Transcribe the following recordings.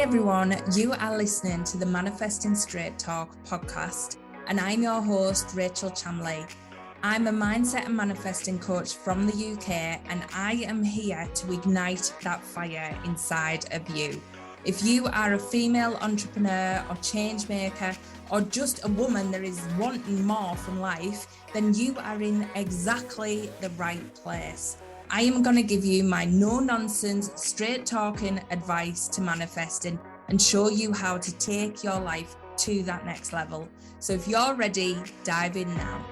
everyone, you are listening to the Manifesting Straight Talk podcast, and I'm your host, Rachel Chamley. I'm a mindset and manifesting coach from the UK, and I am here to ignite that fire inside of you. If you are a female entrepreneur or change maker, or just a woman that is wanting more from life, then you are in exactly the right place. I am going to give you my no-nonsense, straight-talking advice to manifesting and show you how to take your life to that next level. So if you're ready, dive in now.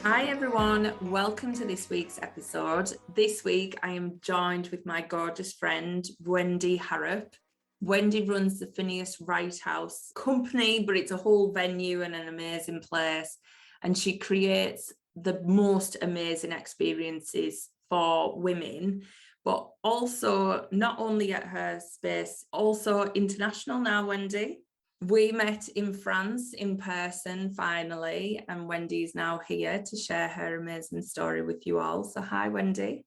Hi everyone, welcome to this week's episode. This week I am joined with my gorgeous friend, Wendy Harrop. Wendy runs the Phineas Wright House company, but it's a whole venue and an amazing place. And she creates the most amazing experiences for women, but also not only at her space, also international now, Wendy. We met in France in person finally, and Wendy's now here to share her amazing story with you all. So hi, Wendy.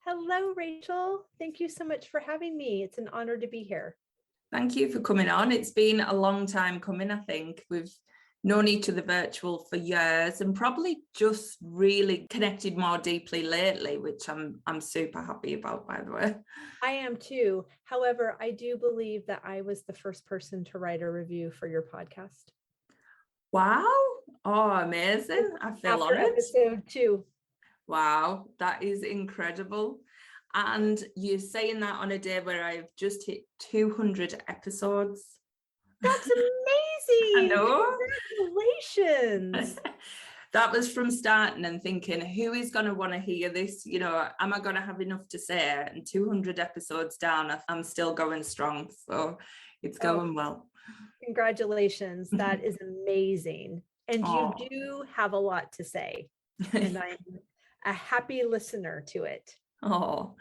Hello, Rachel. Thank you so much for having me. It's an honor to be here. Thank you for coming on. It's been a long time coming, I think. We've known each other virtual for years and probably just really connected more deeply lately, which I'm super happy about, by the way. I am too. However, I do believe that I was the first person to write a review for your podcast. Wow. Oh, amazing. I feel After honored. episode 2. Wow, that is incredible. And you're saying that on a day where I've just hit 200 episodes. That's amazing. I know. Congratulations. That was from starting and thinking, who is going to want to hear this? You know, am I going to have enough to say? And 200 episodes down, I'm still going strong. So it's going well. Congratulations. That is amazing. And you do have a lot to say. And I'm a happy listener to it. Oh,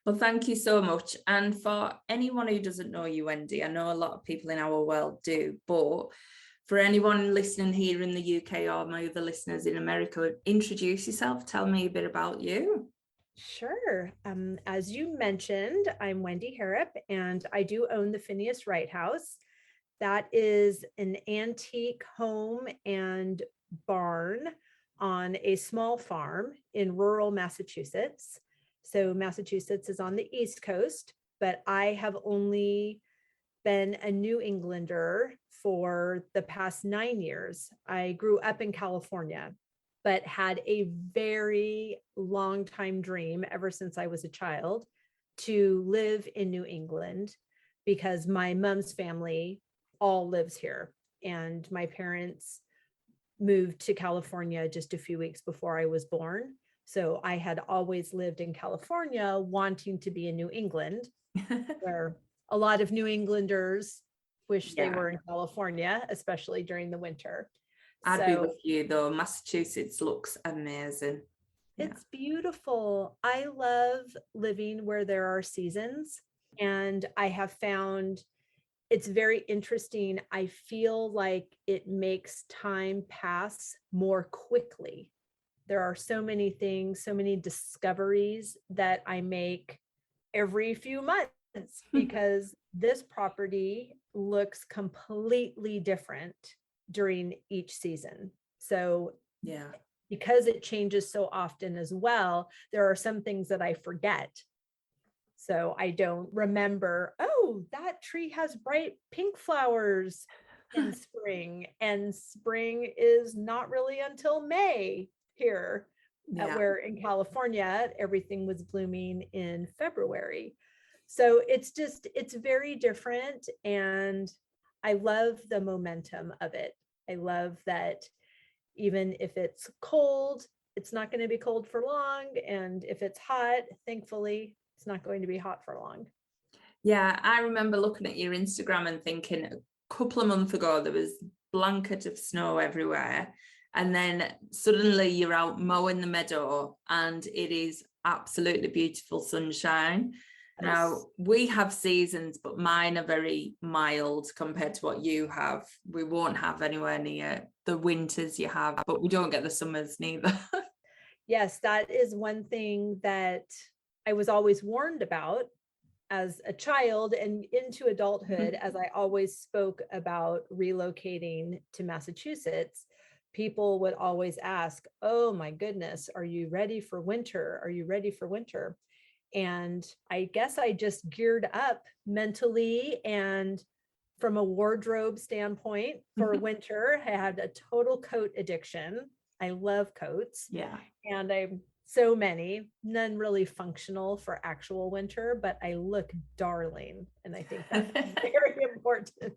well, thank you so much. And for anyone who doesn't know you, Wendy, I know a lot of people in our world do, but for anyone listening here in the UK or my other listeners in America, introduce yourself. Tell me a bit about you. Sure. As you mentioned, I'm Wendy Harrop, and I do own the Phineas Wright House. That is an antique home and barn on a small farm in rural Massachusetts. So Massachusetts is on the East Coast, but I have only been a New Englander for the past 9 years. I grew up in California, but had a very long time dream ever since I was a child to live in New England because my mom's family all lives here. And my parents moved to California just a few weeks before I was born. So I had always lived in California wanting to be in New England, where a lot of New Englanders wish they were in California, especially during the winter. I'd be with you though. Massachusetts looks amazing. It's beautiful. I love living where there are seasons, and I have found it's very interesting. I feel like it makes time pass more quickly. There are so many things, so many discoveries that I make every few months because this property looks completely different during each season. So because it changes so often as well, there are some things that I forget. So I don't remember, oh, that tree has bright pink flowers in spring, and spring is not really until May here, where in California, everything was blooming in February. So it's very different. And I love the momentum of it. I love that even if it's cold, it's not going to be cold for long. And if it's hot, thankfully, it's not going to be hot for long. Yeah, I remember looking at your Instagram and thinking a couple of months ago, there was a blanket of snow everywhere. And then suddenly you're out mowing the meadow and it is absolutely beautiful sunshine. Yes. Now, we have seasons, but mine are very mild compared to what you have. We won't have anywhere near the winters you have, but we don't get the summers neither. Yes, that is one thing that I was always warned about as a child and into adulthood, as I always spoke about relocating to Massachusetts. People would always ask, oh my goodness, are you ready for winter? Are you ready for winter? And I guess I just geared up mentally and from a wardrobe standpoint for winter. I had a total coat addiction. I love coats. Yeah. And I'm so many, none really functional for actual winter, but I look darling. And I think that's very important.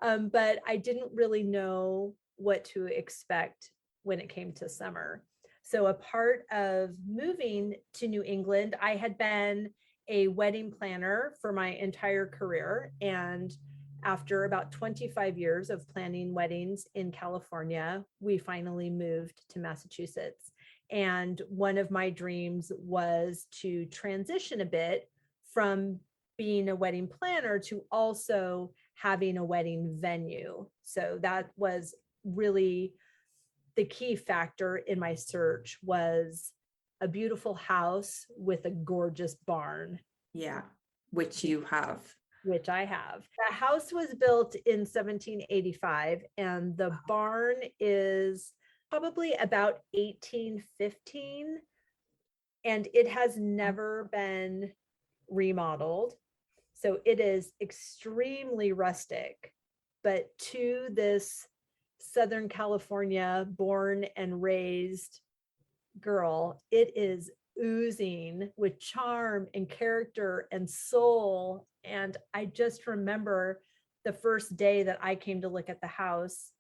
But I didn't really know what to expect when it came to summer. So a part of moving to New England, I had been a wedding planner for my entire career. And after about 25 years of planning weddings in California, we finally moved to Massachusetts. And one of my dreams was to transition a bit from being a wedding planner to also having a wedding venue. So that was really the key factor in my search, was a beautiful house with a gorgeous barn. Yeah, which you have. Which I have. The house was built in 1785, and the barn is probably about 1815, and it has never been remodeled. So it is extremely rustic, but to this Southern California born and raised girl, it is oozing with charm and character and soul. And I just remember the first day that I came to look at the house,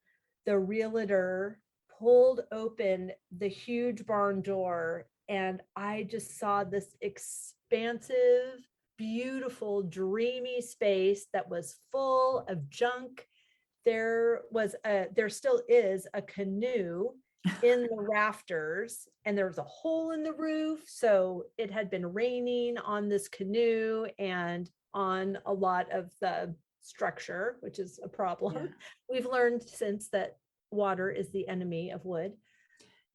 the realtor pulled open the huge barn door, and I just saw this expansive, beautiful, dreamy space that was full of junk. There still is a canoe in the rafters, and there was a hole in the roof. So it had been raining on this canoe and on a lot of the structure, which is a problem. Yeah. We've learned since that water is the enemy of wood.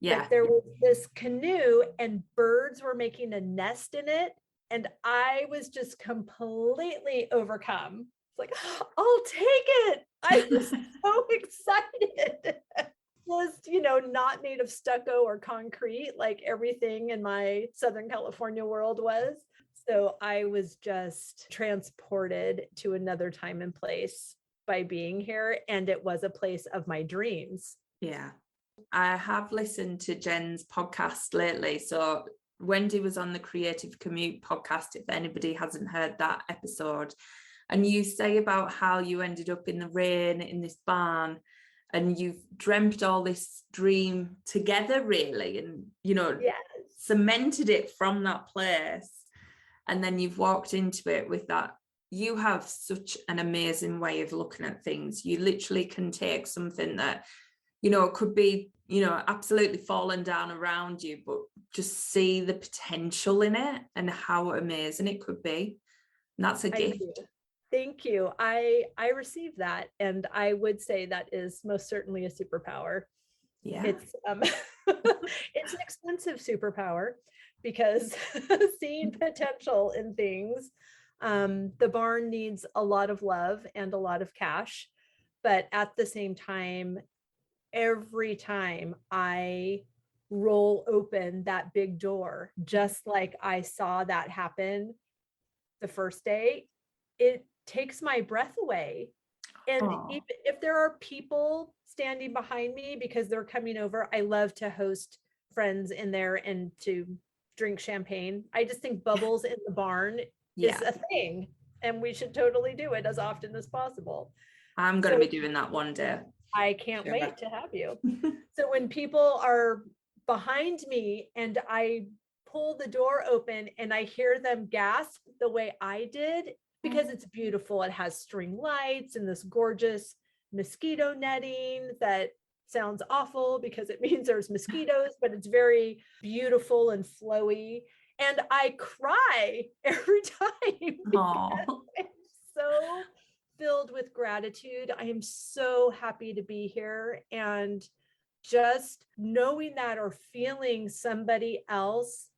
Yeah. But there was this canoe and birds were making a nest in it. And I was just completely overcome. It's like, I'll take it. I was so excited. Just, not made of stucco or concrete like everything in my Southern California world was. So I was just transported to another time and place by being here. And it was a place of my dreams. Yeah. I have listened to Jen's podcast lately. So Wendy was on the Creative Commute podcast, if anybody hasn't heard that episode. And you say about how you ended up in the rain in this barn, and you've dreamt all this dream together, really, and, yes, cemented it from that place. And then you've walked into it with that. You have such an amazing way of looking at things. You literally can take something that, could be, absolutely falling down around you, but just see the potential in it and how amazing it could be. And that's a gift. Thank you. I received that, and I would say that is most certainly a superpower. Yeah, it's it's an expensive superpower because seeing potential in things. The barn needs a lot of love and a lot of cash, but at the same time, every time I roll open that big door, just like I saw that happen the first day, it takes my breath away. And even if there are people standing behind me because they're coming over, I love to host friends in there and to drink champagne. I just think bubbles in the barn is a thing, and we should totally do it as often as possible. I'm going to be doing that one day. I can't wait to have you. So when people are behind me and I pull the door open and I hear them gasp the way I did, because it's beautiful. It has string lights and this gorgeous mosquito netting that sounds awful because it means there's mosquitoes, but it's very beautiful and flowy. And I cry every time. I'm so filled with gratitude. I am so happy to be here. And just knowing that or feeling somebody else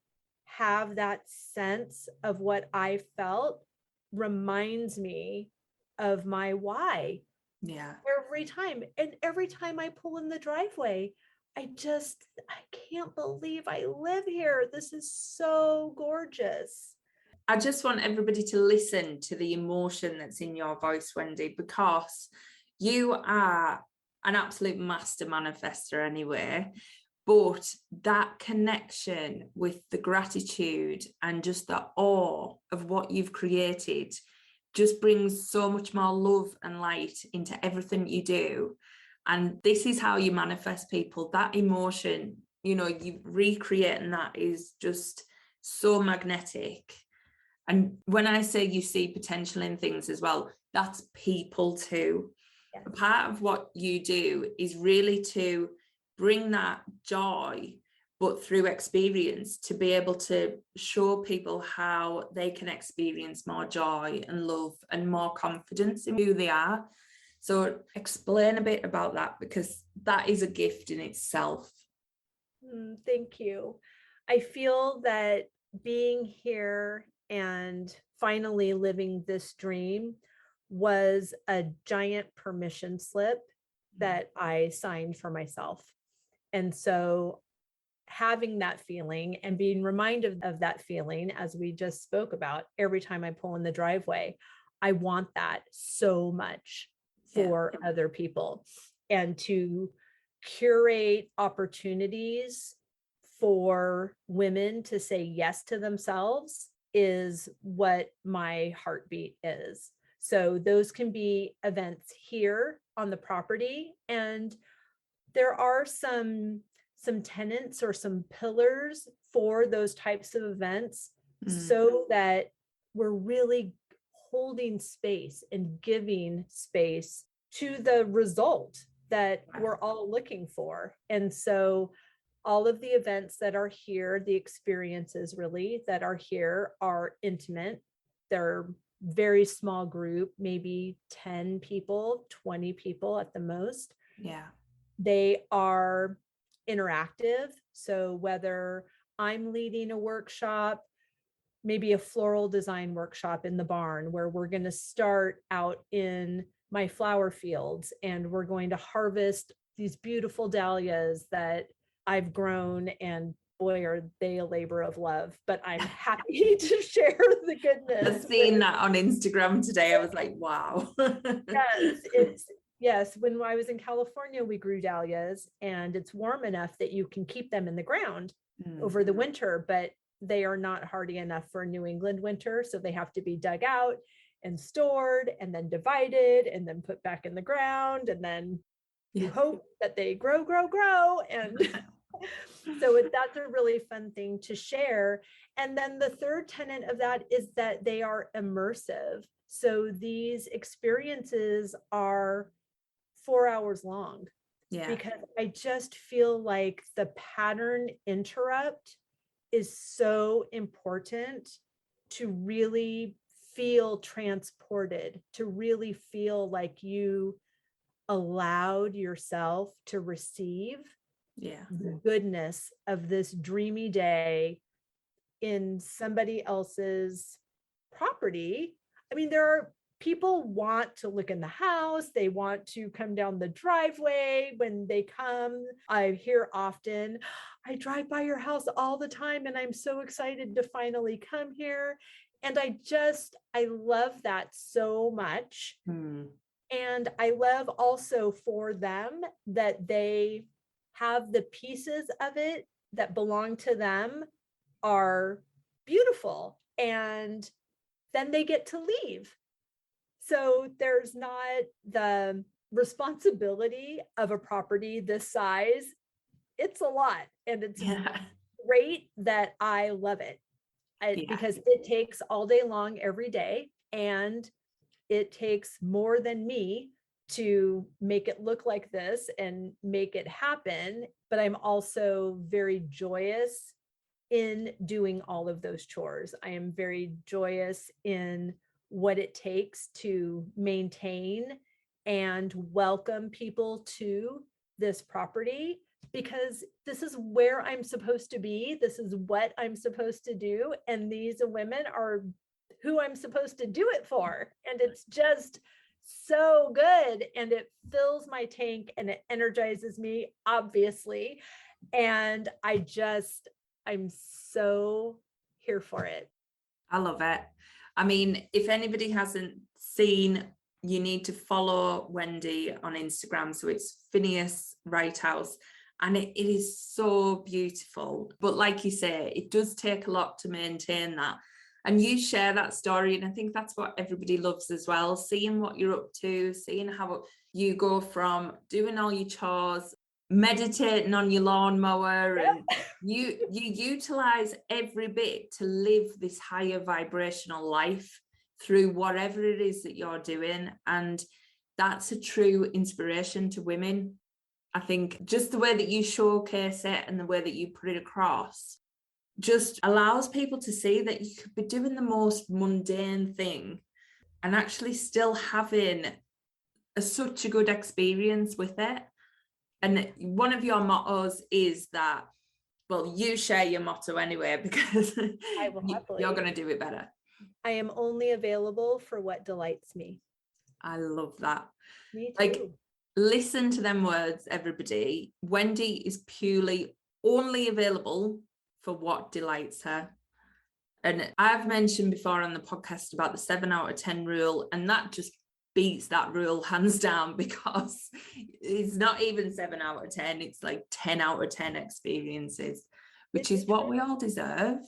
have that sense of what I felt reminds me of my why. Yeah. Every time. And every time I pull in the driveway, I can't believe I live here. This is so gorgeous. I just want everybody to listen to the emotion that's in your voice, Wendy, because you are an absolute master manifester anyway. But that connection with the gratitude and just the awe of what you've created just brings so much more love and light into everything you do. And this is how you manifest, people. That emotion, you recreating that is just so magnetic. And when I say you see potential in things as well, that's people too. Yes. A part of what you do is really to bring that joy, but through experience, to be able to show people how they can experience more joy and love and more confidence in who they are. So explain a bit about that, because that is a gift in itself. Thank you. I feel that being here and finally living this dream was a giant permission slip that I signed for myself. And so having that feeling and being reminded of that feeling, as we just spoke about, every time I pull in the driveway, I want that so much for other people, and to curate opportunities for women to say yes to themselves is what my heartbeat is. So those can be events here on the property, and there are some tenets or some pillars for those types of events, so that we're really holding space and giving space to the result that we're all looking for. And so all of the events that are here, the experiences really that are here, are intimate. They're very small group, maybe 10 people, 20 people at the most. Yeah. They are interactive. So whether I'm leading a workshop, maybe a floral design workshop in the barn, where we're going to start out in my flower fields and we're going to harvest these beautiful dahlias that I've grown, and boy, are they a labor of love, but I'm happy to share the goodness. I've seen that on Instagram today. I was like, wow. Yes, when I was in California, we grew dahlias, and it's warm enough that you can keep them in the ground over the winter, but they are not hardy enough for New England winter. So they have to be dug out and stored and then divided and then put back in the ground. And then you hope that they grow. And so that's a really fun thing to share. And then the third tenet of that is that they are immersive. So these experiences are 4 hours long, because I just feel like the pattern interrupt is so important to really feel transported, to really feel like you allowed yourself to receive the goodness of this dreamy day in somebody else's property. I mean, there are people want to look in the house. They want to come down the driveway when they come. I hear often, I drive by your house all the time and I'm so excited to finally come here. And I love that so much. And I love also for them that they have the pieces of it that belong to them are beautiful, and then they get to leave. So there's not the responsibility of a property this size. It's a lot, and it's great that I love it, because it takes all day long every day, and it takes more than me to make it look like this and make it happen. But I'm also very joyous in doing all of those chores. I am very joyous in what it takes to maintain and welcome people to this property, because this is where I'm supposed to be. This is what I'm supposed to do. And these women are who I'm supposed to do it for. And it's just so good. And it fills my tank and it energizes me, obviously. And I'm so here for it. I love it. I mean, if anybody hasn't seen, you need to follow Wendy on Instagram. So it's Phineas Wright House. And it is so beautiful. But like you say, it does take a lot to maintain that. And you share that story. And I think that's what everybody loves as well. Seeing what you're up to, seeing how you go from doing all your chores, meditating on your lawnmower, and you utilize every bit to live this higher vibrational life through whatever it is that you're doing. And that's a true inspiration to women. I think just the way that you showcase it and the way that you put it across just allows people to see that you could be doing the most mundane thing and actually still having such a good experience with it. And one of your mottos is that, well, you share your motto anyway, because you're going to do it better. I am only available for what delights me. I love that. Me too. Like, listen to them words, everybody. Wendy is purely only available for what delights her. And I've mentioned before on the podcast about the 7 out of 10 rule, and that just beats that rule hands down, because it's not even 7 out of 10, it's like 10 out of 10 experiences, which is what we all deserve.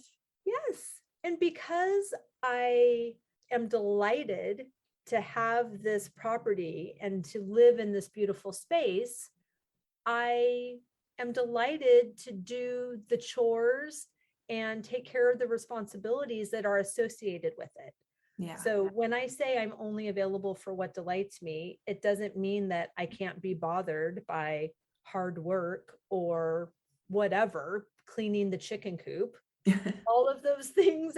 Yes. And because I am delighted to have this property and to live in this beautiful space, I am delighted to do the chores and take care of the responsibilities that are associated with it. Yeah. So when I say I'm only available for what delights me, it doesn't mean that I can't be bothered by hard work or whatever, cleaning the chicken coop. All of those things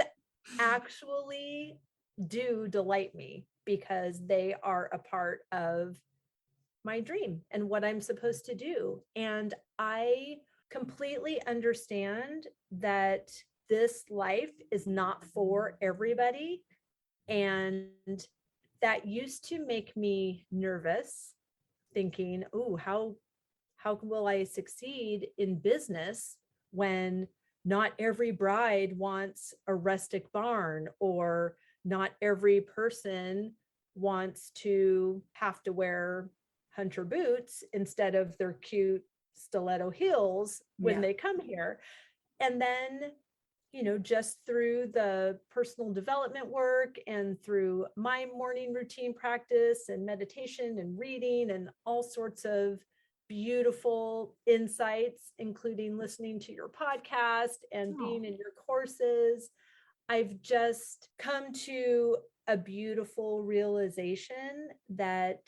actually do delight me because they are a part of my dream and what I'm supposed to do. And I completely understand that this life is not for everybody. And that used to make me nervous, thinking, oh, how will I succeed in business when not every bride wants a rustic barn, or not every person wants to have to wear hunter boots instead of their cute stiletto heels when they come here. And then, just through the personal development work and through my morning routine practice and meditation and reading and all sorts of beautiful insights, including listening to your podcast and being in your courses, I've just come to a beautiful realization that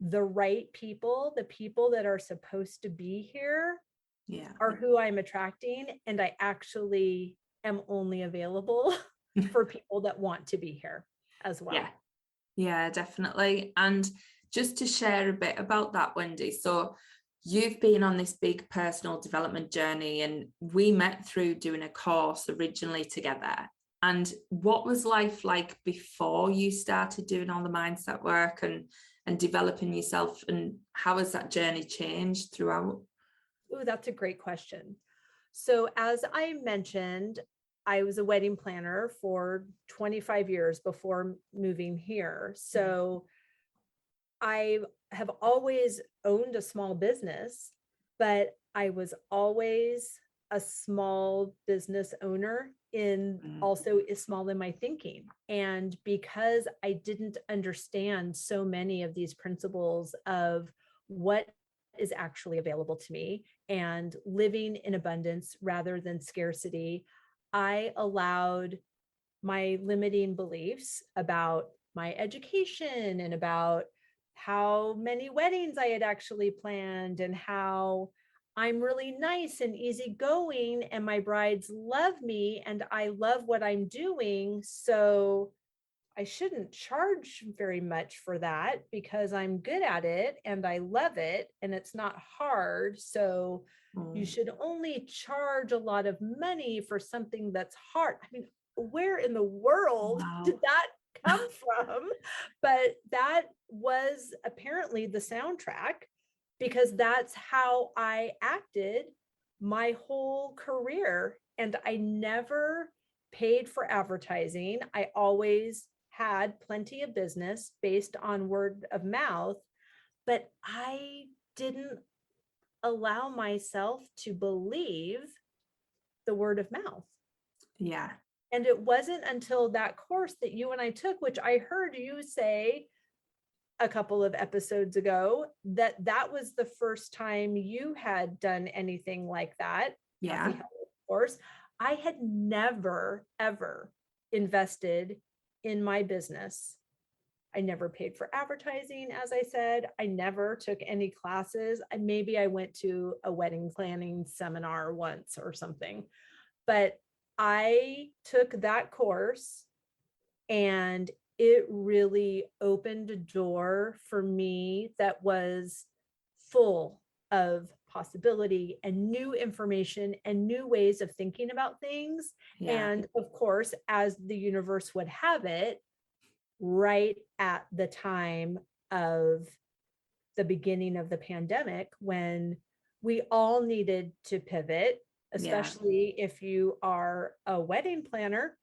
the right people, the people that are supposed to be here, are who I'm attracting. And I actually am only available for people that want to be here as well. Yeah, definitely. And just to share a bit about that, Wendy. So you've been on this big personal development journey, and we met through doing a course originally together. And what was life like before you started doing all the mindset work and developing yourself, and how has that journey changed throughout? Oh, that's a great question. So as I mentioned, I was a wedding planner for 25 years before moving here. So I have always owned a small business, but I was always a small business owner also is small in my thinking. And because I didn't understand so many of these principles of what is actually available to me and living in abundance rather than scarcity, I allowed my limiting beliefs about my education and about how many weddings I had actually planned and how I'm really nice and easygoing and my brides love me and I love what I'm doing. So I shouldn't charge very much for that because I'm good at it and I love it and it's not hard. So you should only charge a lot of money for something that's hard. I mean, where in the world did that come from? But that was apparently the soundtrack, because that's how I acted my whole career. And I never paid for advertising. I always had plenty of business based on word of mouth, but I didn't allow myself to believe the word of mouth. Yeah. And it wasn't until that course that you and I took, which I heard you say a couple of episodes ago, that that was the first time you had done anything like that. Yeah. Of course, I had never, ever invested in my business. I never paid for advertising, as I said. I never took any classes. Maybe I went to a wedding planning seminar once or something, but I took that course and it really opened a door for me that was full of possibility and new information and new ways of thinking about things. Yeah. And of course, as the universe would have it, right at the time of the beginning of the pandemic, when we all needed to pivot, especially if you are a wedding planner,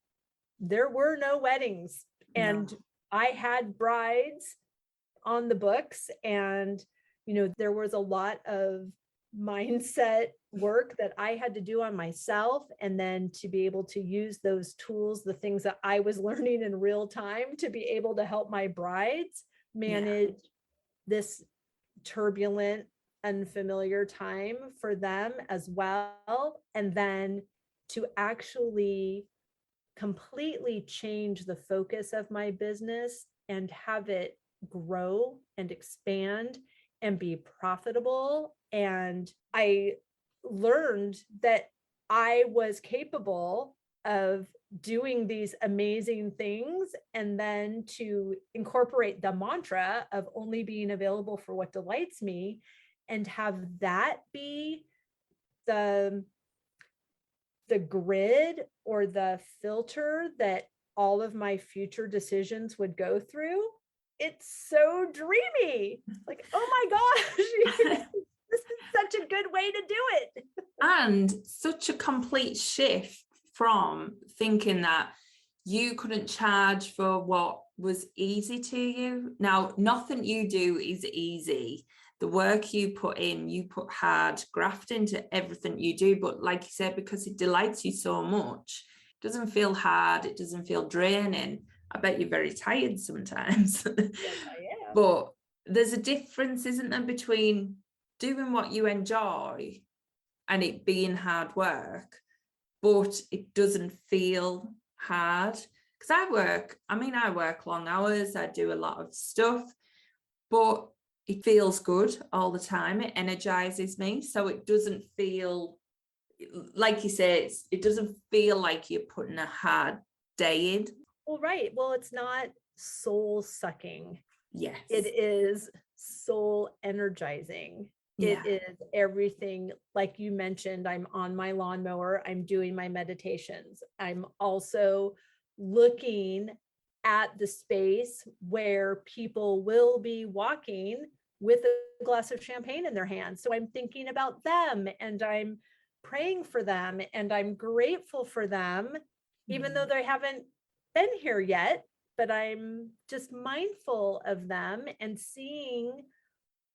there were no weddings. And I had brides on the books, and there was a lot of mindset work that I had to do on myself, and then to be able to use those tools, the things that I was learning in real time, to be able to help my brides manage this turbulent, unfamiliar time for them as well. And then to actually completely change the focus of my business and have it grow and expand and be profitable. And I learned that I was capable of doing these amazing things, and then to incorporate the mantra of only being available for what delights me, and have that be the grid or the filter that all of my future decisions would go through. It's so dreamy. Like, oh my gosh, this is such a good way to do it. And such a complete shift from thinking that you couldn't charge for what was easy to you. Now, nothing you do is easy. The work you put in, you put hard graft into everything you do. But like you said, because it delights you so much, it doesn't feel hard. It doesn't feel draining. I bet you're very tired sometimes. Yes, I am. But there's a difference, isn't there, between doing what you enjoy and it being hard work, but it doesn't feel hard. Because I work long hours, I do a lot of stuff, but it feels good all the time. It energizes me. So it doesn't feel, like you say, it doesn't feel like you're putting a hard day in. Well, right. Well, it's not soul sucking. Yes. It is soul energizing. Yeah. It is everything. Like you mentioned, I'm on my lawnmower, I'm doing my meditations. I'm also looking at the space where people will be walking with a glass of champagne in their hand. So I'm thinking about them, and I'm praying for them, and I'm grateful for them, even though they haven't been here yet, but I'm just mindful of them and seeing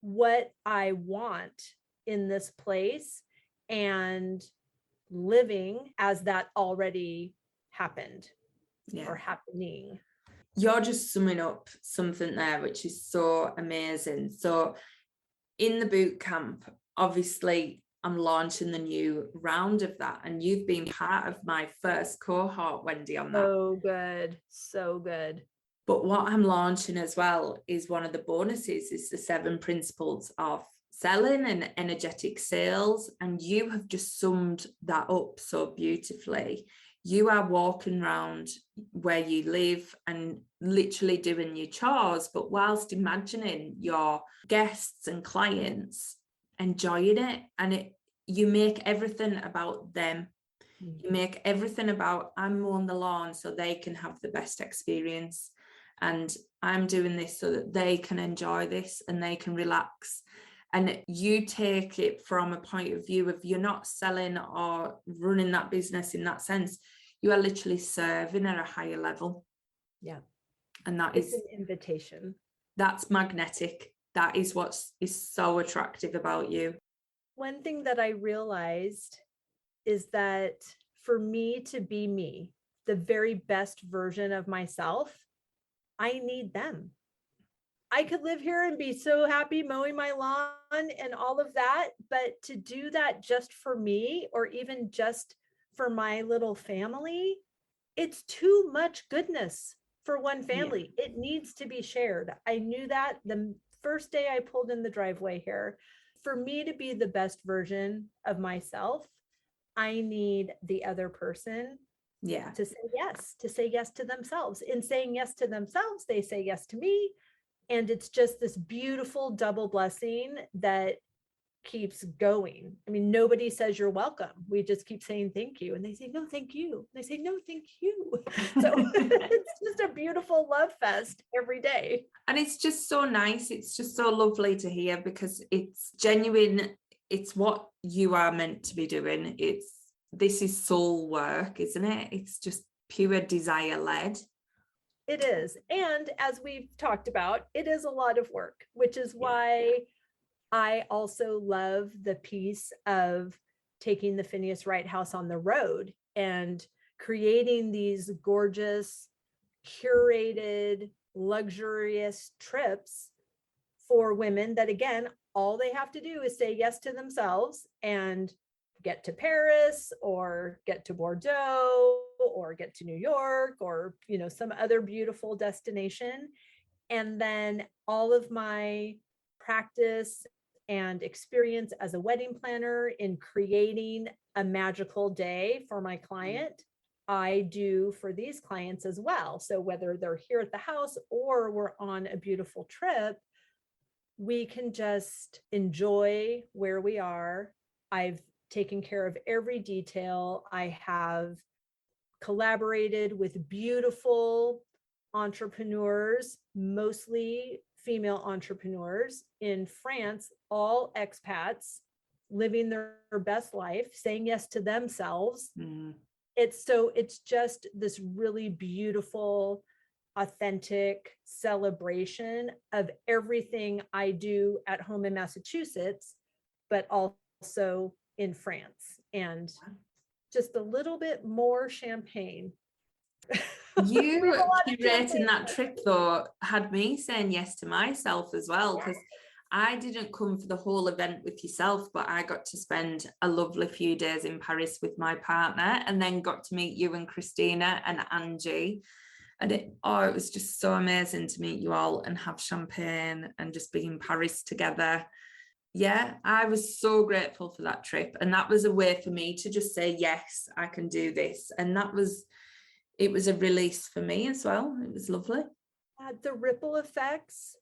what I want in this place and living as that already happened or happening. You're just summing up something there, which is so amazing. So in the boot camp, obviously, I'm launching the new round of that. And you've been part of my first cohort, Wendy, on that. So good. So good. But what I'm launching as well is one of the bonuses is the 7 principles of selling and energetic sales. And you have just summed that up so beautifully. you are walking around where you live and literally doing your chores, but whilst imagining your guests and clients enjoying it. And you make everything about them. You make everything about, I'm mowing the lawn so they can have the best experience. And I'm doing this so that they can enjoy this and they can relax. And you take it from a point of view of, you're not selling or running that business in that sense. You are literally serving at a higher level. Yeah. And it's an invitation. That's magnetic. That is what is so attractive about you. One thing that I realized is that for me to be me, the very best version of myself, I need them. I could live here and be so happy mowing my lawn and all of that, but to do that just for me, or even just for my little family, it's too much goodness for one family. Yeah. It needs to be shared. I knew that the first day I pulled in the driveway here. For me to be the best version of myself, I need the other person to say yes to themselves. In saying yes to themselves, they say yes to me. And it's just this beautiful double blessing that keeps going. I mean, nobody says you're welcome. We just keep saying thank you. And they say, no, thank you. They say, no, thank you. So it's just a beautiful love fest every day. And it's just so nice. It's just so lovely to hear, because it's genuine. It's what you are meant to be doing. This is soul work, isn't it? It's just pure desire led. It is. And as we've talked about, it is a lot of work, which is why I also love the piece of taking the Phineas Wright House on the road and creating these gorgeous, curated, luxurious trips for women that, again, all they have to do is say yes to themselves and get to Paris or get to Bordeaux or get to New York or, some other beautiful destination. And then all of my practice and experience as a wedding planner in creating a magical day for my client, I do for these clients as well. So whether they're here at the house or we're on a beautiful trip, we can just enjoy where we are. I've taken care of every detail. I have collaborated with beautiful entrepreneurs, mostly female entrepreneurs in France, all expats living their best life, saying yes to themselves. It's just this really beautiful, authentic celebration of everything I do at home in Massachusetts, but also in France, and just a little bit more champagne. You curating that trip though had me saying yes to myself as well, because I didn't come for the whole event with yourself, but I got to spend a lovely few days in Paris with my partner, and then got to meet you and Christina and Angie. And it was just so amazing to meet you all and have champagne and just be in Paris together. Yeah, I was so grateful for that trip. And that was a way for me to just say, yes, I can do this. And it was a release for me as well. It was lovely. The ripple effects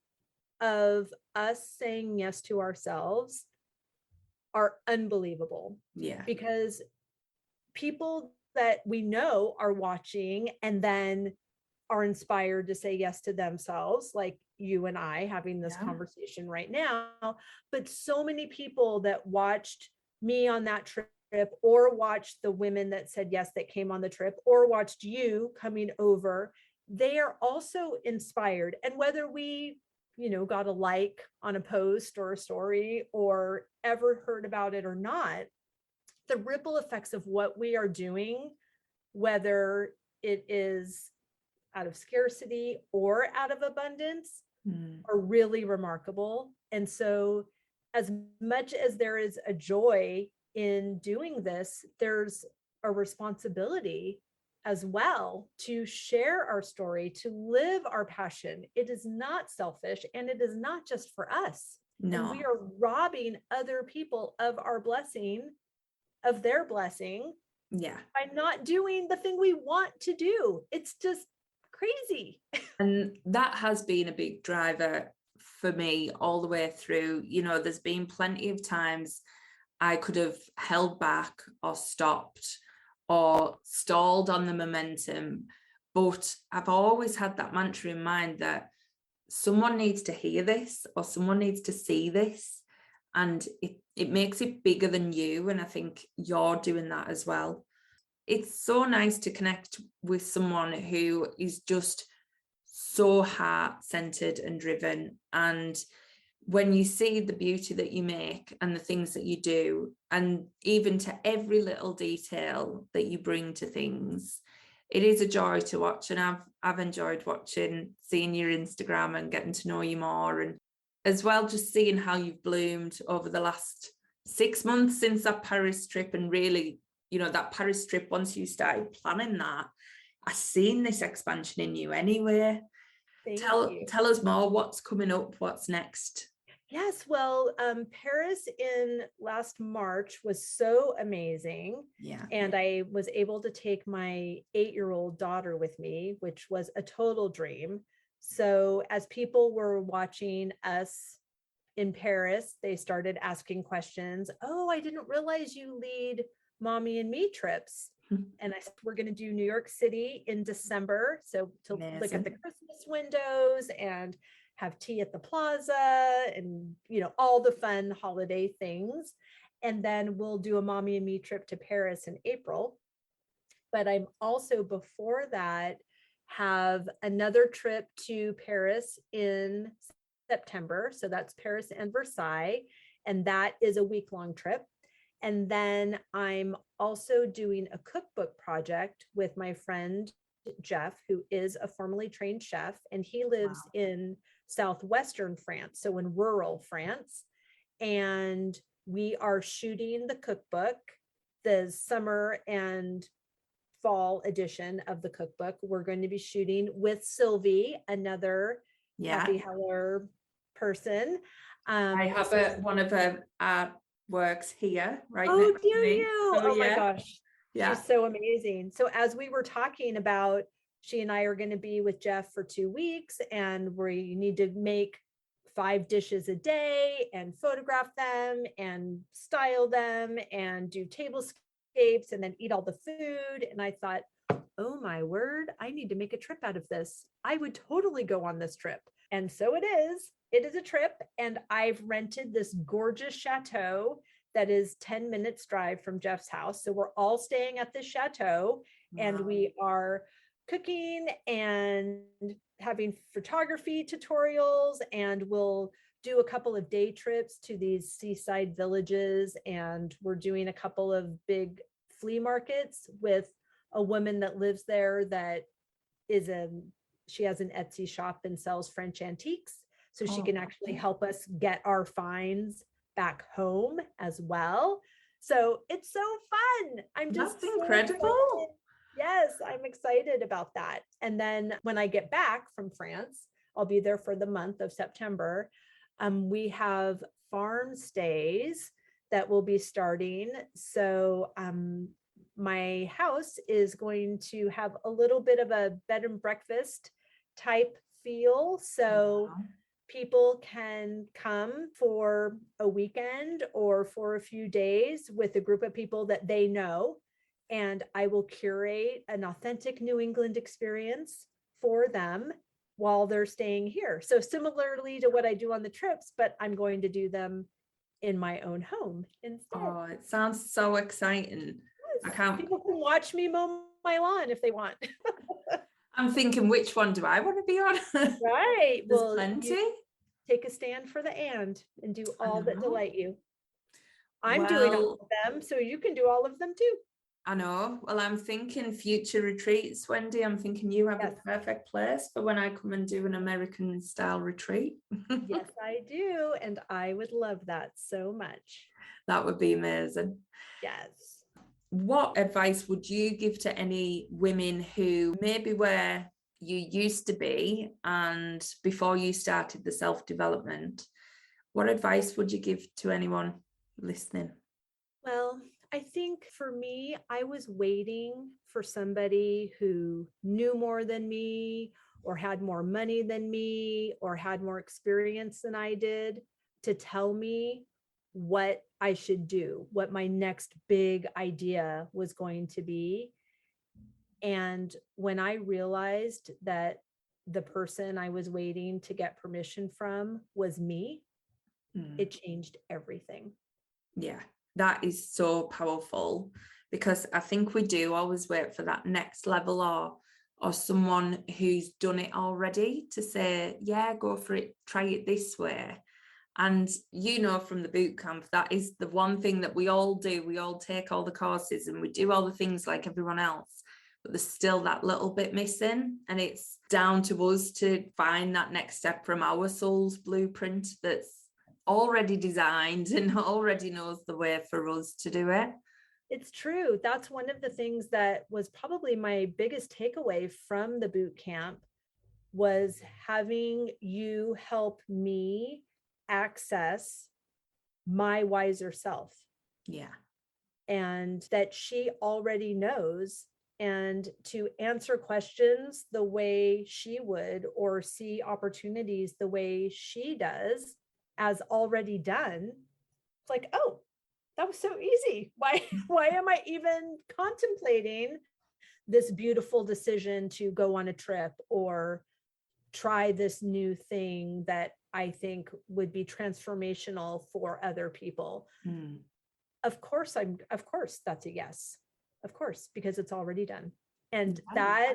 of us saying yes to ourselves are unbelievable. Yeah. Because people that we know are watching and then are inspired to say yes to themselves, like you and I having this conversation right now. But so many people that watched me on that trip, or watched the women that said yes that came on the trip, or watched you coming over, they are also inspired. And whether we got a like on a post or a story or ever heard about it or not, the ripple effects of what we are doing, whether it is out of scarcity or out of abundance, are really remarkable. And so as much as there is a joy in doing this, there's a responsibility as well to share our story, to live our passion. It is not selfish, and it is not just for us. No. And we are robbing other people of our blessing, of their blessing, Yeah. by not doing the thing we want to do. It's just crazy. And that has been a big driver for me all the way through. You know, there's been plenty of times I could have held back or stopped or stalled on the momentum, but I've always had that mantra in mind that someone needs to hear this or someone needs to see this, and it makes it bigger than you. And I think you're doing that as well. It's so nice to connect with someone who is just so heart-centered and driven. And when you see the beauty that you make and the things that you do, and even to every little detail that you bring to things, it is a joy to watch. And I've enjoyed seeing your Instagram and getting to know you more, and as well just seeing how you've bloomed over the last 6 months since that Paris trip. And really, you know, that Paris trip, once you started planning that, I've seen this expansion in you anyway. Tell us more. What's coming up? What's next? Yes, well, Paris in last March was so amazing. Yeah. And I was able to take my 8-year-old daughter with me, which was a total dream. So as people were watching us in Paris, they started asking questions. Oh, I didn't realize you lead mommy and me trips. And I said, we're going to do New York City in December. So to look at the Christmas windows and have tea at the plaza and, you know, all the fun holiday things. And then we'll do a mommy and me trip to Paris in April. But I'm also, before that, have another trip to Paris in September. So that's Paris and Versailles. And that is a week-long trip. And then I'm also doing a cookbook project with my friend Jeff, who is a formally trained chef, and he lives in southwestern France, so in rural France. And we are shooting the cookbook, the summer and fall edition of the cookbook. We're going to be shooting with Sylvie, another Happy Heller person. I have one of her works here right oh, next do to me. you? So, oh my gosh. Yeah. She's so amazing. So as we were talking about, she and I are going to be with Jeff for 2 weeks, and we need to make 5 dishes a day and photograph them and style them and do tablescapes and then eat all the food. And I thought, oh my word, I need to make a trip out of this. I would totally go on this trip. And so it is. It is a trip. And I've rented this gorgeous chateau that is 10 minutes drive from Jeff's house. So we're all staying at this chateau. And we are cooking and having photography tutorials, and we'll do a couple of day trips to these seaside villages. And we're doing a couple of big flea markets with a woman that lives there that is she has an Etsy shop and sells French antiques. So she can actually help us get our finds back home as well. So it's so fun. That's incredible. Yes, I'm excited about that. And then when I get back from France, I'll be there for the month of September. We have farm stays that will be starting. So my house is going to have a little bit of a bed and breakfast type feel. So people can come for a weekend or for a few days with a group of people that they know. And I will curate an authentic New England experience for them while they're staying here. So similarly to what I do on the trips, but I'm going to do them in my own home instead. Oh, it sounds so exciting. Yes. People can watch me mow my lawn if they want. I'm thinking, which one do I want to be on? Right. There's plenty. Take a stand for the and do all that delight you. I'm doing all of them, so you can do all of them too. I know. Well, I'm thinking future retreats, Wendy. I'm thinking you have a perfect place for when I come and do an American style retreat. Yes, I do. And I would love that so much. That would be amazing. Yes. What advice would you give to any women who maybe where you used to be and before you started the self-development? What advice would you give to anyone listening? Well, I think for me, I was waiting for somebody who knew more than me, or had more money than me, or had more experience than I did, to tell me what I should do, what my next big idea was going to be. And when I realized that the person I was waiting to get permission from was me, it changed everything. Yeah, that is so powerful, because I think we do always wait for that next level, or someone who's done it already to say, yeah, go for it, try it this way. And from the boot camp, that is the one thing that we all do. We all take all the courses and we do all the things like everyone else, but there's still that little bit missing. And it's down to us to find that next step from our soul's blueprint that's already designed and already knows the way for us to do it. It's true. That's one of the things that was probably my biggest takeaway from the boot camp, was having you help me access my wiser self. Yeah. And that she already knows, and to answer questions the way she would, or see opportunities the way she does, as already done. It's like, oh, that was so easy. Why am I even contemplating this beautiful decision to go on a trip or try this new thing that I think would be transformational for other people? Of course, that's a yes. Of course, because it's already done. And that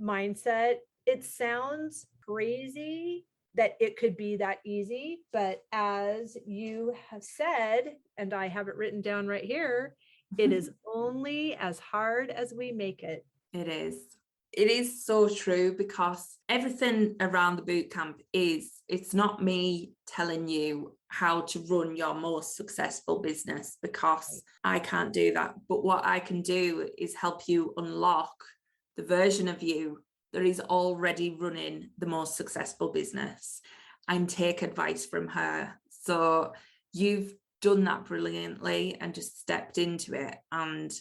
mindset, it sounds crazy that it could be that easy, but as you have said, and I have it written down right here, it is only as hard as we make it. It is. It is so true, because everything around the boot camp it's not me telling you how to run your most successful business, because I can't do that. But what I can do is help you unlock the version of you that is already running the most successful business, and take advice from her. So you've done that brilliantly and just stepped into it and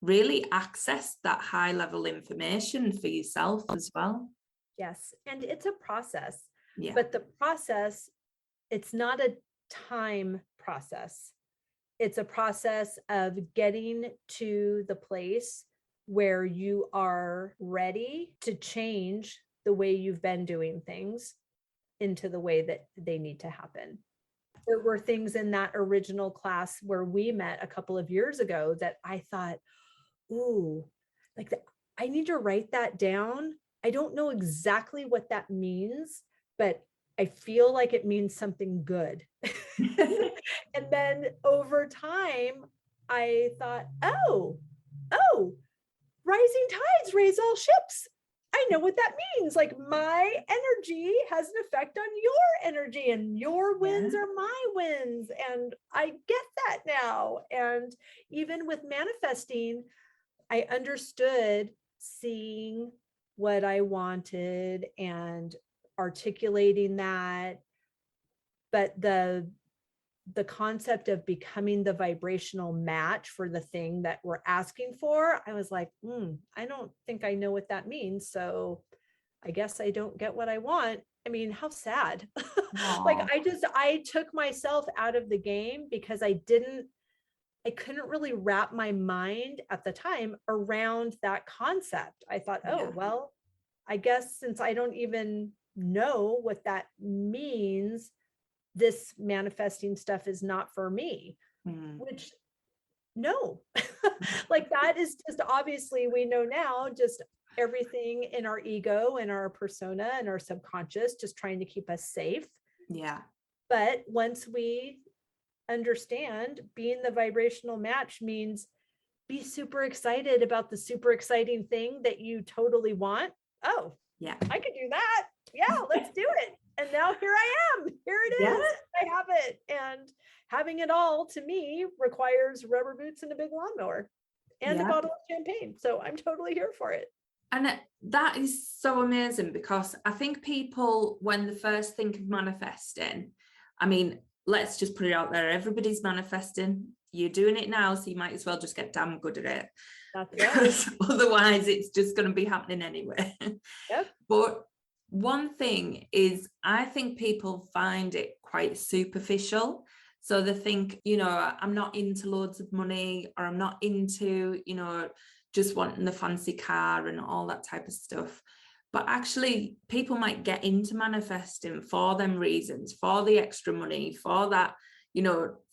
really access that high level information for yourself as well. Yes. And it's a process, Yeah. but the process, it's not a time process. It's a process of getting to the place where you are ready to change the way you've been doing things into the way that they need to happen. There were things in that original class where we met a couple of years ago that I thought, ooh, like I need to write that down. I don't know exactly what that means, but I feel like it means something good. And then over time, I thought, oh, rising tides raise all ships. I know what that means. Like, my energy has an effect on your energy, and your wins are my wins. And I get that now. And even with manifesting, I understood seeing what I wanted and articulating that. But the concept of becoming the vibrational match for the thing that we're asking for, I was like, I don't think I know what that means. So I guess I don't get what I want. I mean, how sad. Like, I took myself out of the game because I couldn't really wrap my mind at the time around that concept. I thought, oh, well, I guess since I don't even know what that means, this manifesting stuff is not for me, which no, like that is just, obviously we know now, just everything in our ego and our persona and our subconscious, just trying to keep us safe. Yeah. But once we understand, being the vibrational match means be super excited about the super exciting thing that you totally want. Oh, yeah, I could do that. Yeah, let's do it. And now here I am. Here it is. I have it. And having it all, to me, requires rubber boots and a big lawnmower and a bottle of champagne. So I'm totally here for it. And that is so amazing, because I think people, when they first think of manifesting, I mean, let's just put it out there, everybody's manifesting. you're doing it now, so you might as well just get damn good at it. That's Because otherwise it's just going to be happening anyway. Yep. But one thing is, I think people find it quite superficial. So they think, I'm not into loads of money, or I'm not into, just wanting the fancy car and all that type of stuff. But actually, people might get into manifesting for them reasons, for the extra money, for that,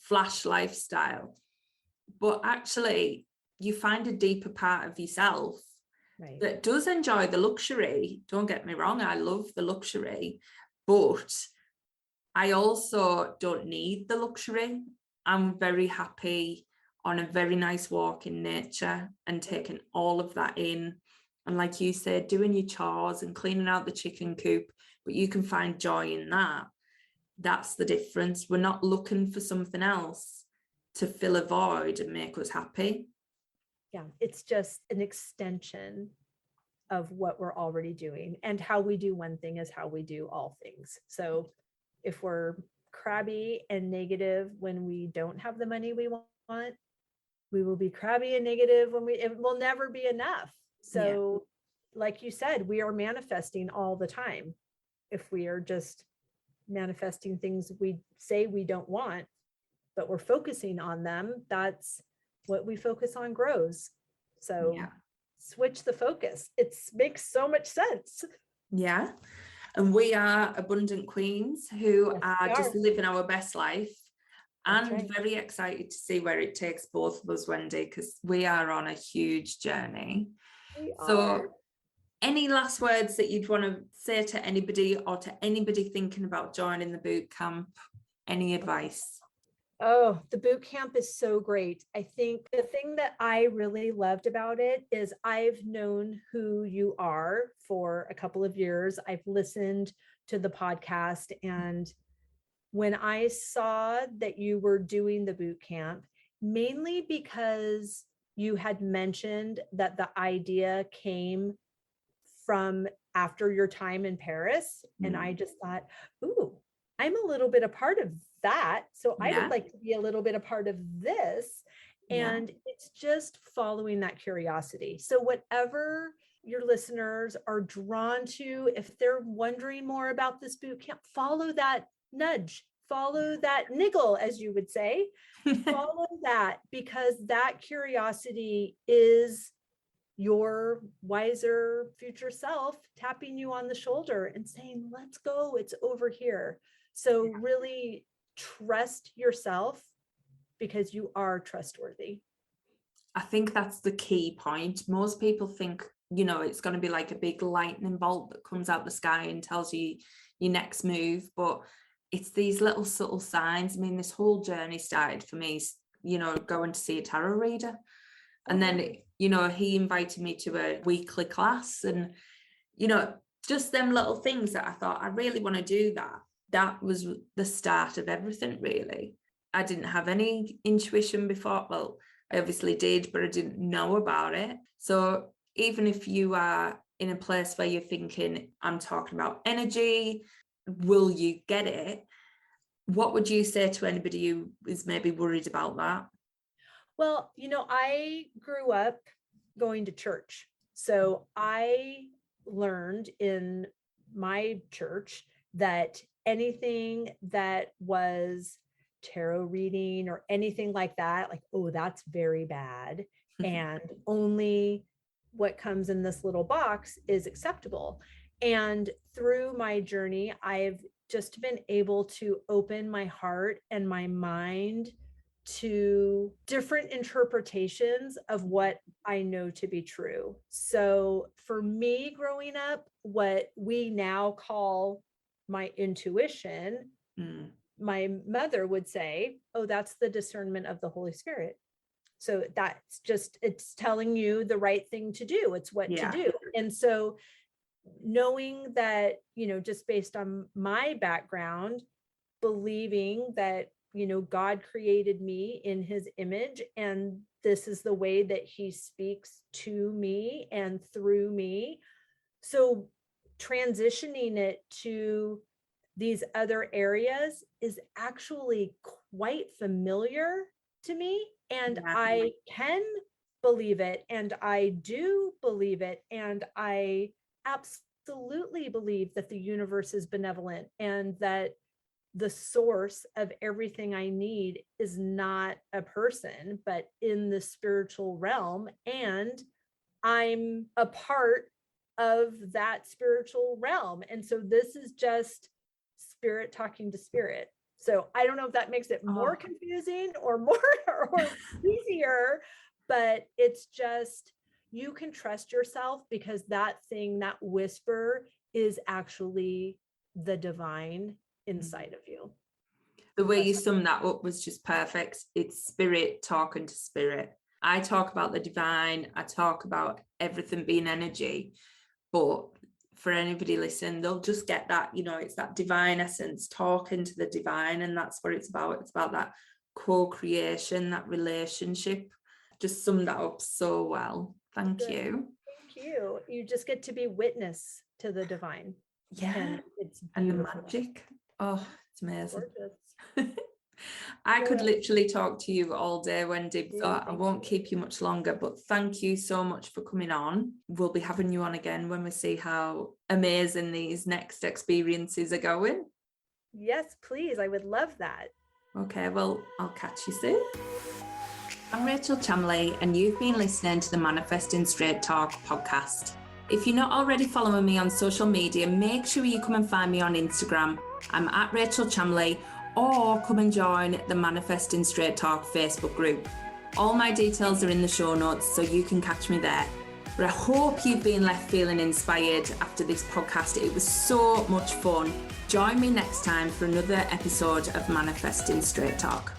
flash lifestyle. But actually, you find a deeper part of yourself that does enjoy the luxury. Don't get me wrong, I love the luxury, but I also don't need the luxury. I'm very happy on a very nice walk in nature and taking all of that in. And like you said, doing your chores and cleaning out the chicken coop, but you can find joy in that. That's the difference. We're not looking for something else to fill a void and make us happy. Yeah, it's just an extension of what we're already doing, and how we do one thing is how we do all things. So if we're crabby and negative when we don't have the money we want, we will be crabby and negative when it will never be enough. So like you said, we are manifesting all the time. If we are just manifesting things we say we don't want, but we're focusing on them, that's what we focus on grows. So switch the focus. It makes so much sense. Yeah. And we are abundant queens who are just living our best life. And very excited to see where it takes both of us, Wendy, because we are on a huge journey. So any last words that you'd want to say to anybody, or to anybody thinking about joining the boot camp? Any advice? Oh, the boot camp is so great. I think the thing that I really loved about it is I've known who you are for a couple of years. I've listened to the podcast, and when I saw that you were doing the boot camp, mainly because you had mentioned that the idea came from after your time in Paris, and I just thought, ooh, I'm a little bit a part of that. So I would like to be a little bit a part of this. And it's just following that curiosity. So whatever your listeners are drawn to, if they're wondering more about this boot camp, follow that nudge, follow that niggle, as you would say, follow that, because that curiosity is your wiser future self tapping you on the shoulder and saying, let's go, it's over here. So really trust yourself, because you are trustworthy. I think that's the key point. Most people think, it's going to be like a big lightning bolt that comes out the sky and tells you your next move, but it's these little subtle signs. I mean, this whole journey started for me, going to see a tarot reader. And then, he invited me to a weekly class, and, just them little things that I thought, I really want to do that. That was the start of everything, really. I didn't have any intuition before. Well, I obviously did, but I didn't know about it. So even if you are in a place where you're thinking, I'm talking about energy, will you get it? What would you say to anybody who is maybe worried about that? Well, I grew up going to church. So I learned in my church that anything that was tarot reading or anything like that, like, oh, that's very bad. And only what comes in this little box is acceptable. And through my journey, I've just been able to open my heart and my mind to different interpretations of what I know to be true. So for me, growing up, what we now call my intuition, my mother would say, oh, that's the discernment of the Holy Spirit. So that's just, it's telling you the right thing to do. It's what to do. And so knowing that, just based on my background, believing that, God created me in his image, and this is the way that he speaks to me and through me. So transitioning it to these other areas is actually quite familiar to me, and Yeah. I can believe it, and I do believe it, and I absolutely believe that the universe is benevolent and that the source of everything I need is not a person, but in the spiritual realm. And I'm a part of that spiritual realm. And so this is just spirit talking to spirit. So I don't know if that makes it more confusing or more or easier, but it's just, you can trust yourself, because that thing, that whisper, is actually the divine inside of you. The way you summed that up was just perfect. It's spirit talking to spirit. I talk about the divine, I talk about everything being energy, but for anybody listening, they'll just get that, it's that divine essence talking to the divine, and that's what it's about. It's about that co-creation, that relationship. Just summed that up so well. Thank you. Thank you. You just get to be witness to the divine. Yeah. And it's beautiful. And the magic. Oh, it's amazing. Gorgeous. I could literally talk to you all day, Wendy, so I won't keep you much longer, but thank you so much for coming on. We'll be having you on again when we see how amazing these next experiences are going. Yes, please. I would love that. Okay, well, I'll catch you soon. I'm Rachel Chamley, and you've been listening to the Manifesting Straight Talk podcast. If you're not already following me on social media, make sure you come and find me on Instagram. I'm at Rachel Chamley, or come and join the Manifesting Straight Talk Facebook group. All my details are in the show notes, so you can catch me there. But I hope you've been left feeling inspired after this podcast. It was so much fun. Join me next time for another episode of Manifesting Straight Talk.